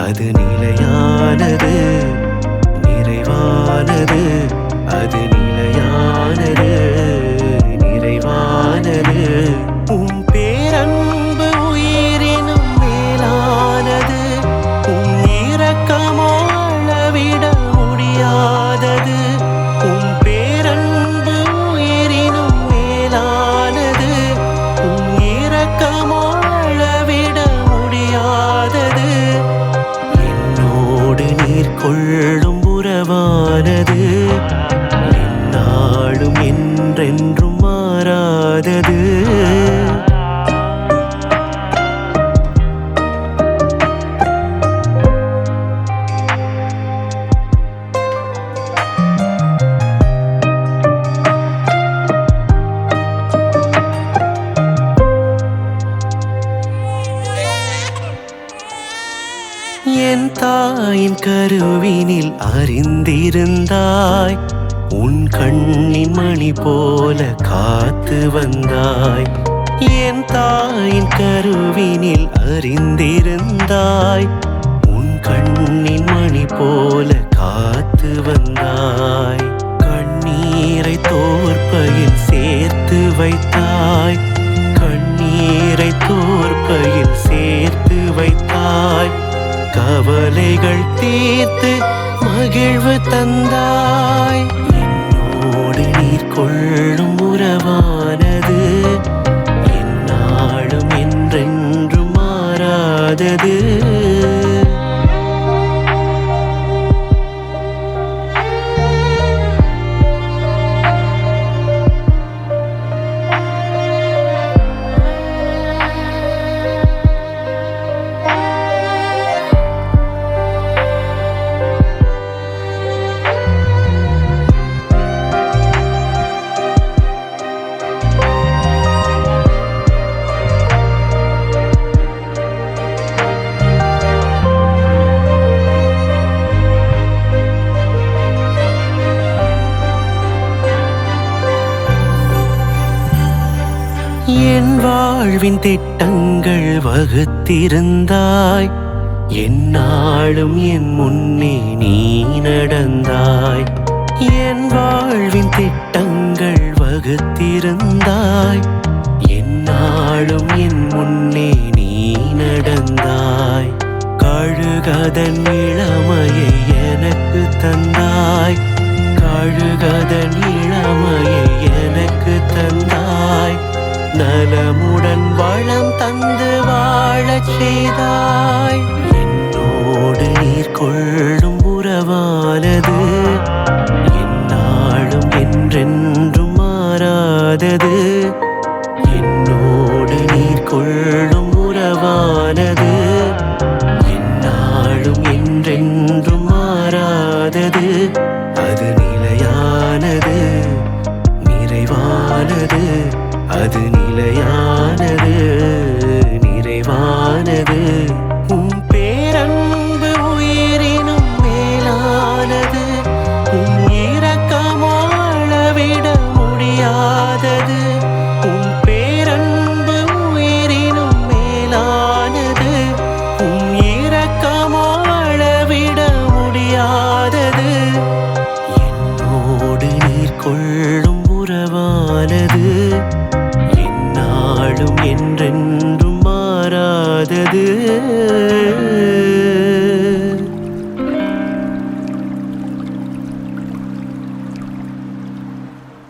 அது நிலையானது, நிறைவானது. அது நிலையானது, நிறைவானது. உம் பேரன்பு உயிரினும் மேலானது. உம் இரக்கமோ அளவிட முடியாதது. உம் பேரன்பு உயிரினும் மேலானது. உம் இரக்கமோ அளவிட முடியாதது. என்னோடு நீர் கொள்ளும் உறவானது, எந்நாளும் என்றென்றும் மாறாதது. என் தாயின் கருவினில் அறிந்திருந்தாய். உன் கண்ணின் மணி போல காத்து வந்தாய். என் தாயின் கருவினில் அறிந்திருந்தாய். உன் கண்ணின் மணி போல காத்து வந்தாய். கண்ணீரை தோற்பையில் சேர்த்து வைத்தாய். கண்ணீரை தோற்பையில் சேர்த்து வைத்தாய். கவலைகள் தீர்த்து மகிழ்வு தந்தாய். என்னோடு நீர் கொள்ளும் உறவானது, எந்நாளும் என்றென்றும் மாறாதது. என் வாழ்வின் திட்டங்கள் வகுத்திருந்தாய். எந்நாளும் என் முன்னே நீ நடந்தாய். என் வாழ்வின் திட்டங்கள் வகுத்திருந்தாய். எந்நாளும் என் முன்னே நீ நடந்தாய். கழுகதன் இளமையை எனக்கு தந்தாய். கழுகதன் இளமையை எனக்கு தந்தாய். நலமுடன் வளம் தந்து வாழச் செய்தாய். என்னோடு நீர் கொள்ளும் உறவானது, எந்நாளும் என்றென்றும் மாறாதது. என்னோடு நீர் கொள்ளும் உறவானது, எந்நாளும் என்றென்றும் மாறாதது. அது நிலையானது, நிறைவானது. அது நிலையானது, நிறைவானது. உம் பேரன்பு உயிரினும் மேலானது. உம் இரக்கமோ அளவிட முடியாதது. உம் பேரன்பு உயிரினும் மேலானது. உம் இரக்கமோ அளவிட முடியாதது. என்னோடு நீர் கொள்ளும் உறவானது, எந்நாளும் என்றென்றும் மாறாதது. என்றென்றும் மாறாதது. அது நிலையானது, நிறைவானது. அது நிலையானது. உம் பேரன்பு உயிரினும் மேலானது. உம் இரக்கமோ அளவிட முடியாதது. உம் பேரன்பு உயிரினும் மேலானது. உம் இரக்கமோ அளவிட முடியாதது. என்னோடு நீர் கொள்ளும் உறவானது, எந்நாளும் என்றென்றும் மாறாதது.